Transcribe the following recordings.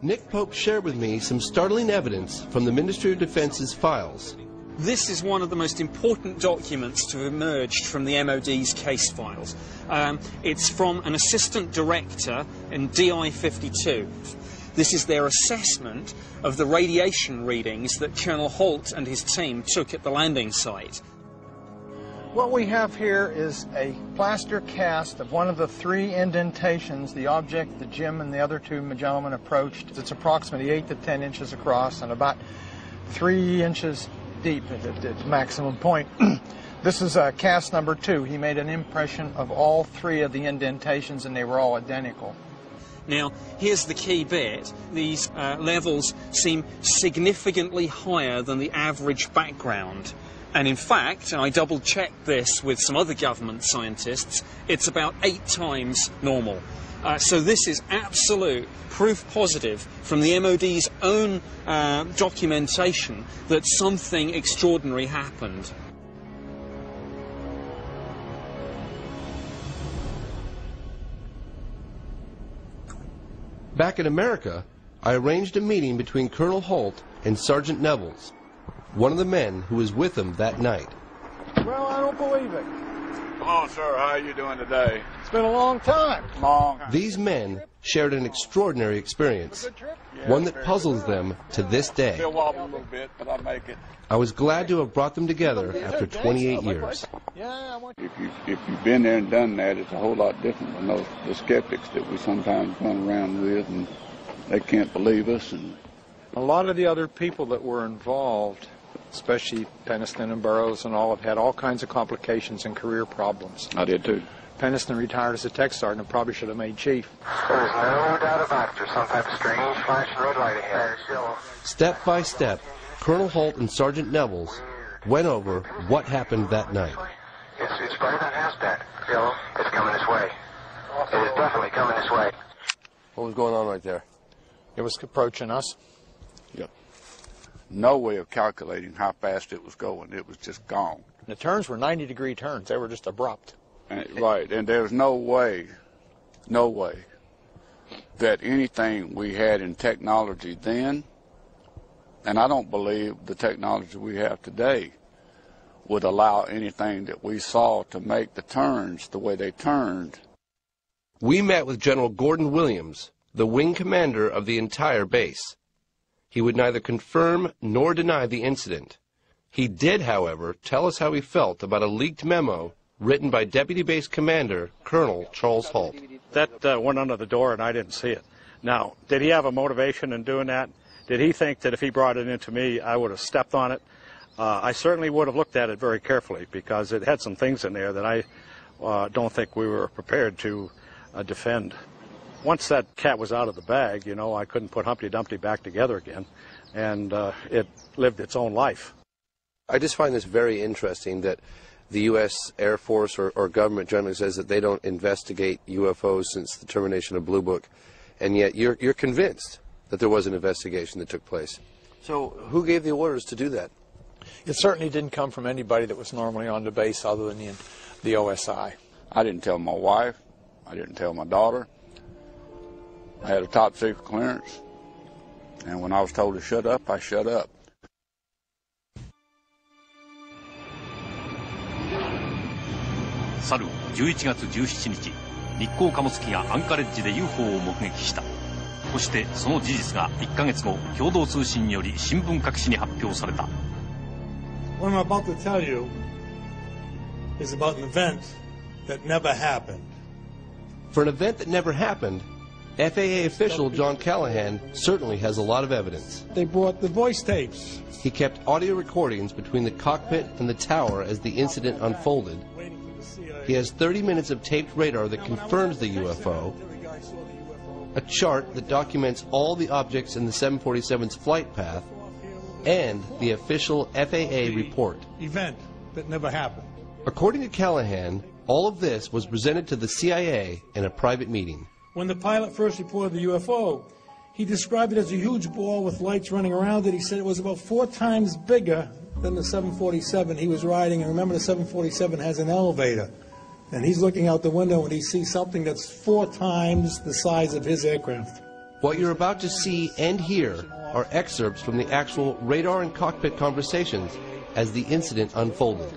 Nick Pope shared with me some startling evidence from the Ministry of Defense's files. This is one of the most important documents to have emerged from the MOD's case files. It's from an assistant director in DI 52. This is their assessment of the radiation readings that Colonel Holt and his team took at the landing site. What we have here is a plaster cast of one of the three indentations, the object that Jim and the other two gentlemen approached. It's approximately 8 to 10 inches across and about 3 inches deep at its maximum point. This is cast number 2. He made an impression of all 3 of the indentations and they were all identical. Now, here's the key bit. These levels seem significantly higher than the average background. And in fact, and I double-checked this with some other government scientists, it's about 8 times normal. So this is absolute proof positive from the MOD's own documentation that something extraordinary happened. Back in America, I arranged a meeting between Colonel Holt and Sergeant Nevels, one of the men who was with him that night. Well, I don't believe it. Hello, sir. How are you doing today? It's been a long time. These men shared an extraordinary experience, one that puzzles them to this day. Still wobble a little bit, but I make it. I was glad to have brought them together after 28 years. If you've been there and done that, it's a whole lot different than the skeptics that we sometimes run around with, and they can't believe us. And a lot of the other people that were involved, especially Peniston and Burroughs and all, have had all kinds of complications and career problems. I did too. Peniston retired as a tech sergeant and probably should have made chief. There's no doubt about it. There's some type of strange flashing red light ahead. Step by step, Colonel Holt and Sergeant Nevels went over what happened that night. It's bright on Hasbet. Yellow. It's coming this way. It is definitely coming this way. What was going on right there? It was approaching us. Yep. No way of calculating how fast it was going. It was just gone. The turns were 90-degree turns. They were just abrupt. Right, and there's no way that anything we had in technology then, and I don't believe the technology we have today, would allow anything that we saw to make the turns the way they turned. We met with General Gordon Williams, the wing commander of the entire base. He would neither confirm nor deny the incident. He did, however, tell us how he felt about a leaked memo written by Deputy Base Commander Colonel Charles Holt. That went under the door and I didn't see it. Now, did he have a motivation in doing that? Did he think that if he brought it into me, I would have stepped on it? I certainly would have looked at it very carefully because it had some things in there that I don't think we were prepared to defend. Once that cat was out of the bag, you know, I couldn't put Humpty Dumpty back together again, and it lived its own life. I just find this very interesting that the U.S. Air Force or government generally says that they don't investigate UFOs since the termination of Blue Book, and yet you're convinced that there was an investigation that took place. So who gave the orders to do that? It certainly didn't come from anybody that was normally on the base other than the OSI. I didn't tell my wife. I didn't tell my daughter. I had a top secret clearance, and when I was told to shut up, I shut up.去る11月17日、日航貨物機がアンカレッジで UFO を目撃した。そしてその事実が1ヶ月後、共同通信により新聞各紙に発表された。What I'm about to tell you is about an event that never happened. For an event that never happened, FAA official John Callahan certainly has a lot of evidence. They brought the voice tapes. He kept audio recordings between the cockpit and the tower as the incident unfolded. He has 30 minutes of taped radar that confirms the UFO, a chart that documents all the objects in the 747's flight path, and the official FAA report. Event that never happened. According to Callahan, all of this was presented to the CIA in a private meeting. When the pilot first reported the UFO, he described it as a huge ball with lights running around it. He said it was about 4 times bigger than the 747 he was riding. And remember, the 747 has an elevator. And he's looking out the window and he sees something that's 4 times the size of his aircraft. What you're about to see and hear are excerpts from the actual radar and cockpit conversations as the incident unfolded.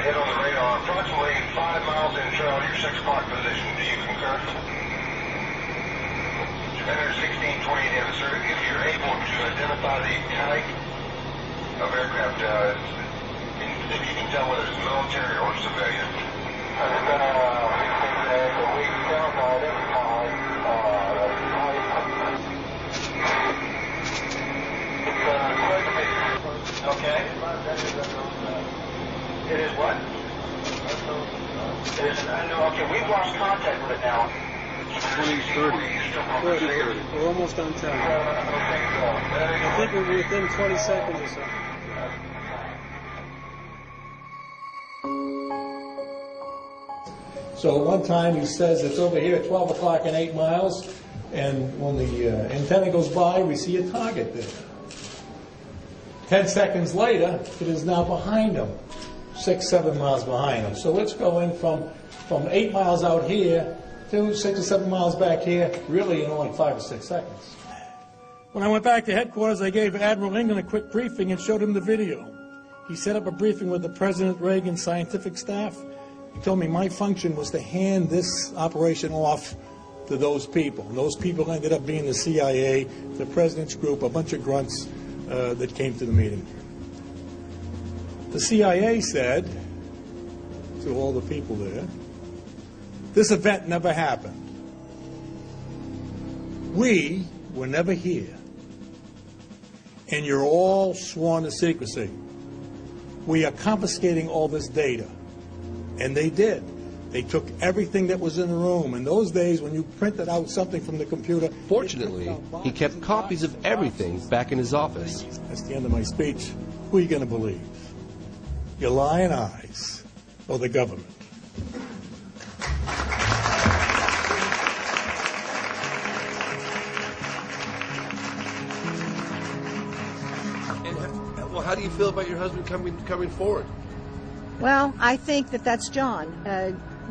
Hit on the radar, approximately 5 miles in trail, your 6 o'clock position. Do you concur? Commander 1628, yeah, sir. If you're able to identify the type of aircraft, if you can tell whether it's military or civilian. Okay. It is what? It is, okay, we've lost contact with it now. 2030. We're almost on time. I think we're within 20 seconds or so. So at one time he says it's over here at 12 o'clock and 8 miles, and when the antenna goes by, we see a target there. 10 seconds later, it is now behind him. 6, 7 miles behind him. So it's going from 8 miles out here to 6 or 7 miles back here, really in only 5 or 6 seconds. When I went back to headquarters, I gave Admiral England a quick briefing and showed him the video. He set up a briefing with the President Reagan scientific staff. He told me my function was to hand this operation off to those people. And those people ended up being the CIA, the President's group, a bunch of grunts that came to the meeting. The CIA said to all the people there, this event never happened. We were never here. And you're all sworn to secrecy. We are confiscating all this data. And they did. They took everything that was in the room. In those days, when you printed out something from the computer... Fortunately, he kept copies of everything back in his office. That's the end of my speech. Who are you going to believe? Your lying eyes or the government? Well, how do you feel about your husband coming forward? Well, I think that's John.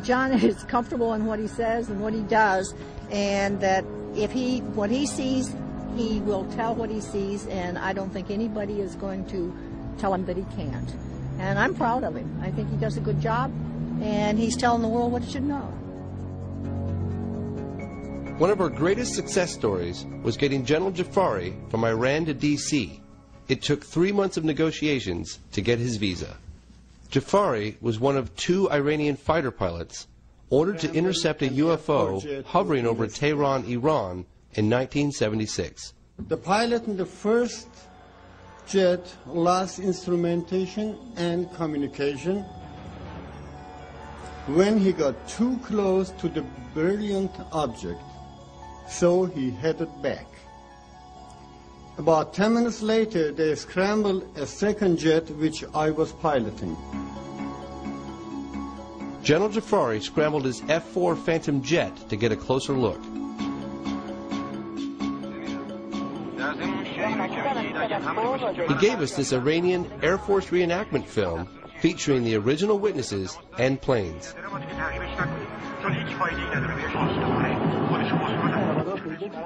John is comfortable in what he says and what he does, and that what he sees, he will tell what he sees, and I don't think anybody is going to tell him that he can't. And I'm proud of him. I think he does a good job, and he's telling the world what it should know. One of our greatest success stories was getting General Jafari from Iran to D.C. It took 3 months of negotiations to get his visa. Jafari was one of 2 Iranian fighter pilots ordered to intercept a UFO hovering over Tehran, Iran in 1976. The pilot in the first jet lost instrumentation and communication. When he got too close to the brilliant object, so he headed back. About 10 minutes later, they scrambled a second jet which I was piloting. General Jafari scrambled his F-4 Phantom jet to get a closer look. He gave us this Iranian Air Force reenactment film featuring the original witnesses and planes.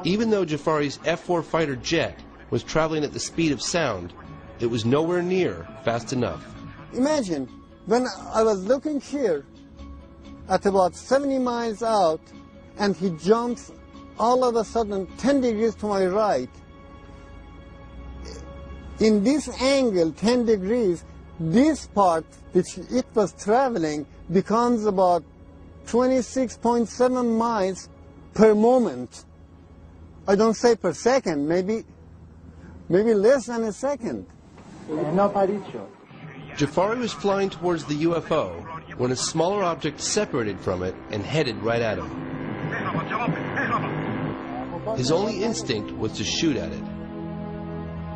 Even though Jafari's F-4 fighter jet was traveling at the speed of sound, it was nowhere near fast enough. Imagine, when I was looking here at about 70 miles out, and he jumps all of a sudden 10 degrees to my right. In this angle, 10 degrees, this part which it was traveling becomes about 26.7 miles per moment. I don't say per second, maybe less than a second. Jafari was flying towards the UFO when a smaller object separated from it and headed right at him. His only instinct was to shoot at it.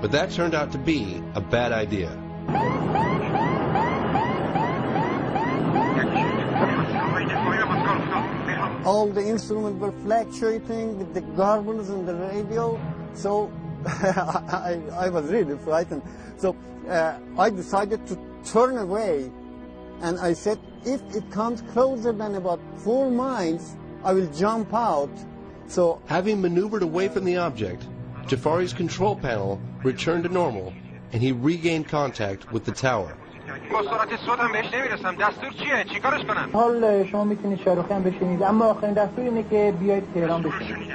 But that turned out to be a bad idea. all the instruments were fluctuating with the garblings in the radio. So I was really frightened. So I decided to turn away, and I said, if it comes closer than about 4 miles, I will jump out. So having maneuvered away from the object, Jafari's control panel returned to normal, and he regained contact with the tower. حال شما میتونید شاروخی هم بشینید، اما آخرین دستور اینه که بیاید تهران بشینید.